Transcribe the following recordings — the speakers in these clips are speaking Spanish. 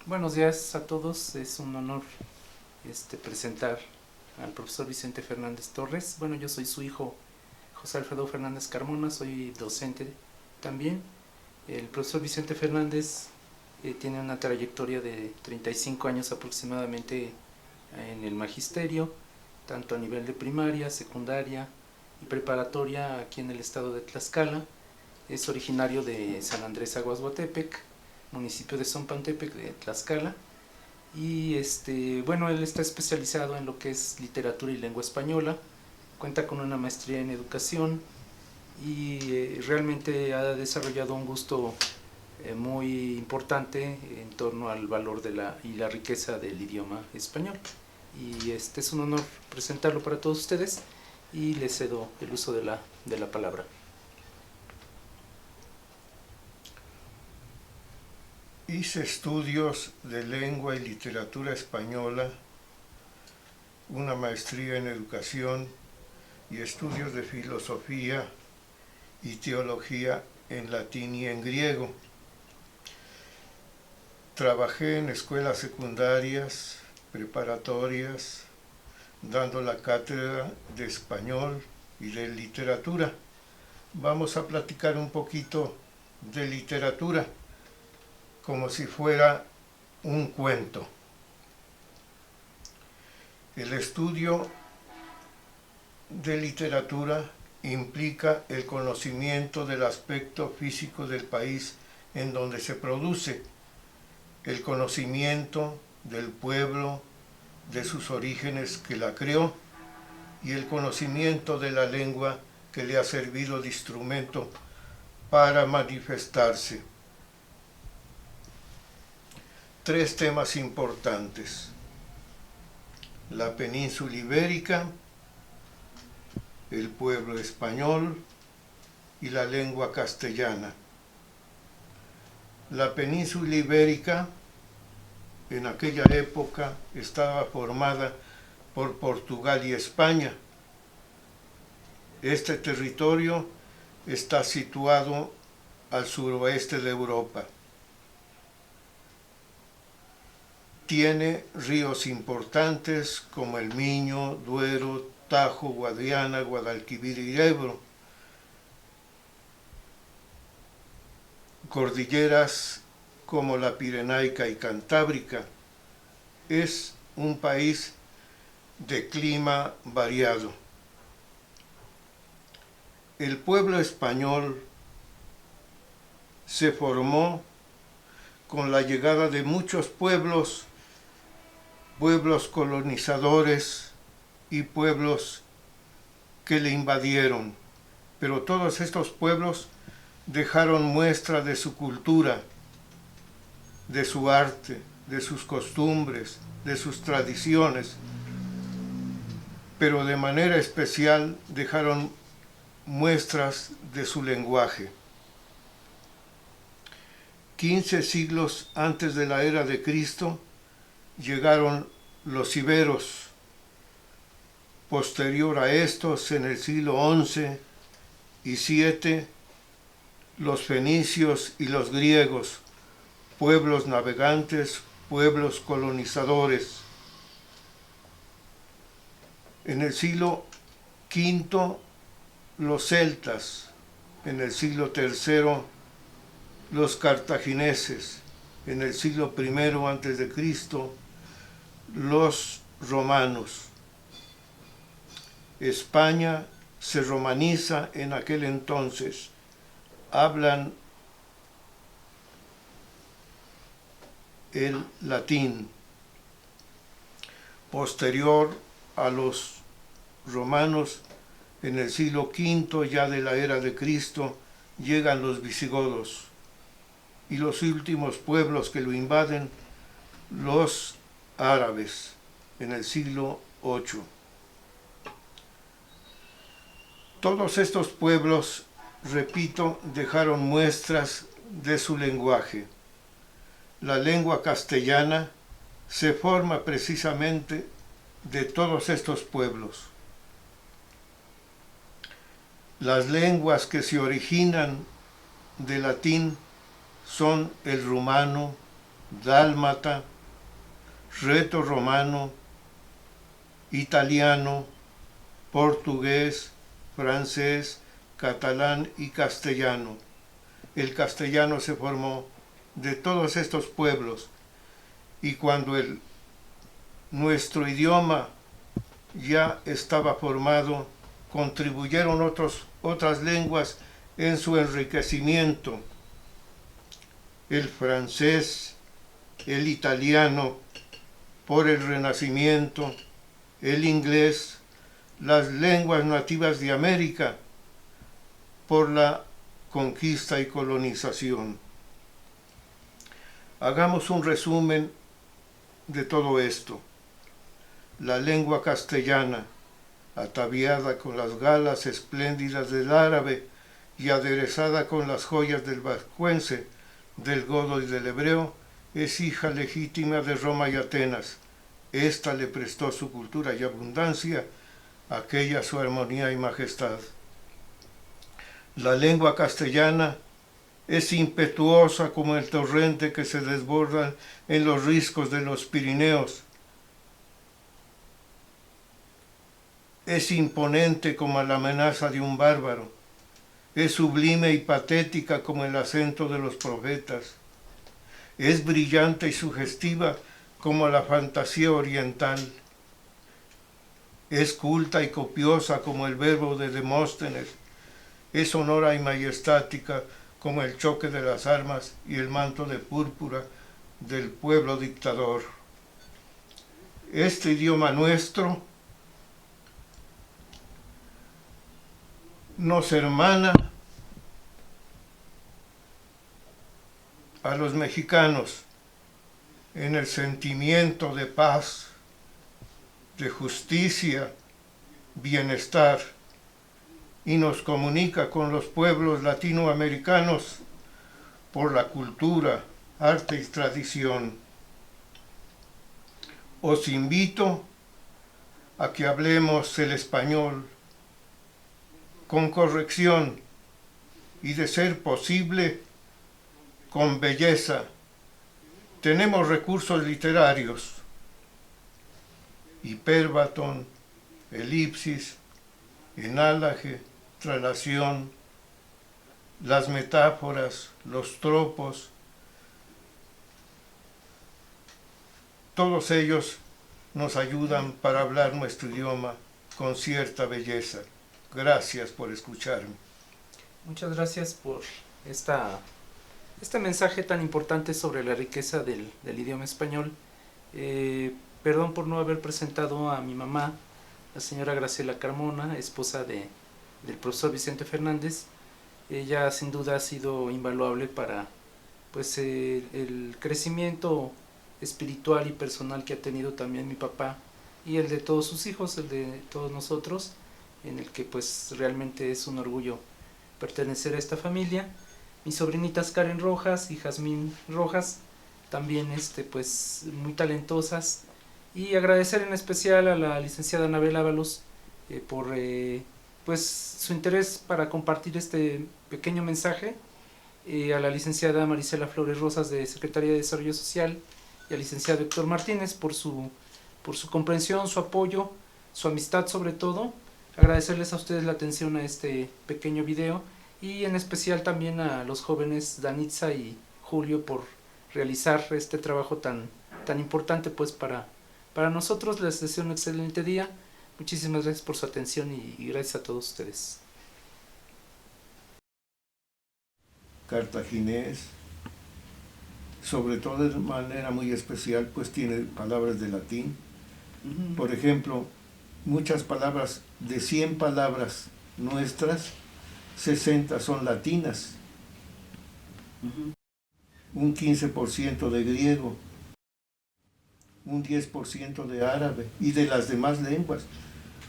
Buenos días a todos, es un honor presentar al profesor Vicente Fernández Torres. Bueno, yo soy su hijo José Alfredo Fernández Carmona, soy docente también. El profesor Vicente Fernández tiene una trayectoria de 35 años aproximadamente en el magisterio, tanto a nivel de primaria, secundaria y preparatoria aquí en el estado de Tlaxcala. Es originario de San Andrés Aguasguatepec, municipio de Zompantepec de Tlaxcala. Y bueno, él está especializado en lo que es literatura y lengua española, cuenta con una maestría en educación y realmente ha desarrollado un gusto muy importante en torno al valor y la riqueza del idioma español. Y es un honor presentarlo para todos ustedes y le cedo el uso de la palabra. Hice estudios de lengua y literatura española, una maestría en educación y estudios de filosofía y teología en latín y en griego. Trabajé en escuelas secundarias, preparatorias, dando la cátedra de español y de literatura. Vamos a platicar un poquito de literatura, como si fuera un cuento. El estudio de literatura implica el conocimiento del aspecto físico del país en donde se produce, el conocimiento del pueblo, de sus orígenes que la creó y el conocimiento de la lengua que le ha servido de instrumento para manifestarse. Tres temas importantes: la península ibérica, el pueblo español y la lengua castellana. La península ibérica en aquella época estaba formada por Portugal y España. Este territorio está situado al suroeste de Europa. Tiene ríos importantes como el Miño, Duero, Tajo, Guadiana, Guadalquivir y Ebro. Cordilleras como la Pirenaica y Cantábrica. Es un país de clima variado. El pueblo español se formó con la llegada de muchos pueblos colonizadores y pueblos que le invadieron, pero todos estos pueblos dejaron muestra de su cultura, de su arte, de sus costumbres, de sus tradiciones, pero de manera especial dejaron muestras de su lenguaje. 15 siglos antes de la era de Cristo llegaron los iberos. Posterior a estos, en el siglo XI y VII, los fenicios y los griegos, pueblos navegantes, pueblos colonizadores. En el siglo V, los celtas. En el siglo III, los cartagineses. En el siglo I antes de Cristo, los romanos. España se romaniza en aquel entonces. Hablan el latín. Posterior a los romanos, en el siglo V ya de la era de Cristo, llegan los visigodos y los últimos pueblos que lo invaden, los árabes, en el siglo VIII. Todos estos pueblos, repito, dejaron muestras de su lenguaje. La lengua castellana se forma precisamente de todos estos pueblos. Las lenguas que se originan del latín son el rumano, dálmata, reto-romano, italiano, portugués, francés, catalán y castellano. El castellano se formó de todos estos pueblos y cuando nuestro idioma ya estaba formado, contribuyeron otras lenguas en su enriquecimiento. El francés, el italiano, por el Renacimiento, el inglés, las lenguas nativas de América, por la conquista y colonización. Hagamos un resumen de todo esto. La lengua castellana, ataviada con las galas espléndidas del árabe y aderezada con las joyas del vascuence, del godo y del hebreo, es hija legítima de Roma y Atenas. Esta le prestó su cultura y abundancia, aquella su armonía y majestad. La lengua castellana es impetuosa como el torrente que se desborda en los riscos de los Pirineos. Es imponente como la amenaza de un bárbaro. Es sublime y patética como el acento de los profetas. Es brillante y sugestiva como la fantasía oriental. Es culta y copiosa como el verbo de Demóstenes. Es sonora y majestática como el choque de las armas y el manto de púrpura del pueblo dictador. Este idioma nuestro nos hermana a los mexicanos en el sentimiento de paz, de justicia, bienestar, y nos comunica con los pueblos latinoamericanos por la cultura, arte y tradición. Os invito a que hablemos el español con corrección y, de ser posible, con belleza. Tenemos recursos literarios, hipérbaton, elipsis, enálaje, traslación, las metáforas, los tropos, todos ellos nos ayudan para hablar nuestro idioma con cierta belleza. Gracias por escucharme. Muchas gracias por este mensaje tan importante sobre la riqueza del idioma español. Perdón por no haber presentado a mi mamá, la señora Graciela Carmona, esposa del profesor Vicente Fernández. Ella sin duda ha sido invaluable para pues el crecimiento espiritual y personal que ha tenido también mi papá y el de todos sus hijos, el de todos nosotros, en el que pues realmente es un orgullo pertenecer a esta familia. Mis sobrinitas Karen Rojas y Jazmín Rojas, también pues muy talentosas, y agradecer en especial a la licenciada Anabel Ábalos por pues su interés para compartir este pequeño mensaje, a la licenciada Marisela Flores Rosas de Secretaría de Desarrollo Social y al licenciado Héctor Martínez por su comprensión, su apoyo, su amistad sobre todo. Agradecerles a ustedes la atención a este pequeño video y en especial también a los jóvenes Danitza y Julio por realizar este trabajo tan importante pues para nosotros. Les deseo un excelente día. Muchísimas gracias por su atención y gracias a todos ustedes. Cartaginés, sobre todo de manera muy especial, pues tiene palabras de latín. Por ejemplo, muchas palabras, de 100 palabras nuestras, 60 son latinas, un 15% de griego, un 10% de árabe y de las demás lenguas.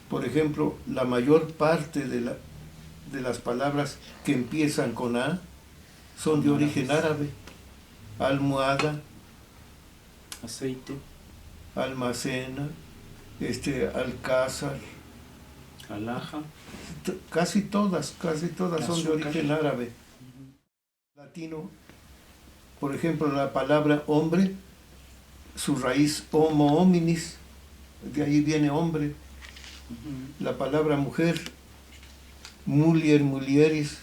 Por ejemplo, la mayor parte de las palabras que empiezan con A son de origen árabe. Almohada, aceite, almacena, alcázar, alhaja, casi todas son de origen árabe. Latino Por ejemplo, la palabra hombre, su raíz homo hominis, de ahí viene hombre. La palabra mujer, mulier, mulieris,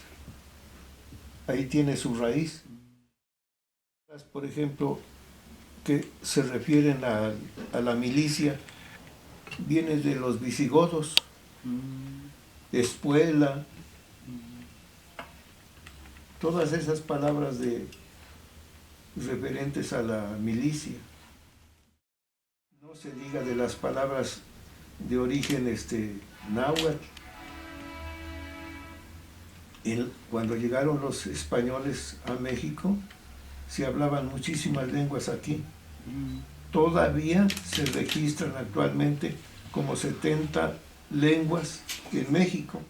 ahí tiene su raíz. Por ejemplo, que se refieren a la milicia, viene de los visigodos, espuela, todas esas palabras referentes a la milicia. No se diga de las palabras de origen náhuatl. Cuando llegaron los españoles a México, se hablaban muchísimas lenguas aquí. Todavía se registran actualmente como 70 lenguas en México.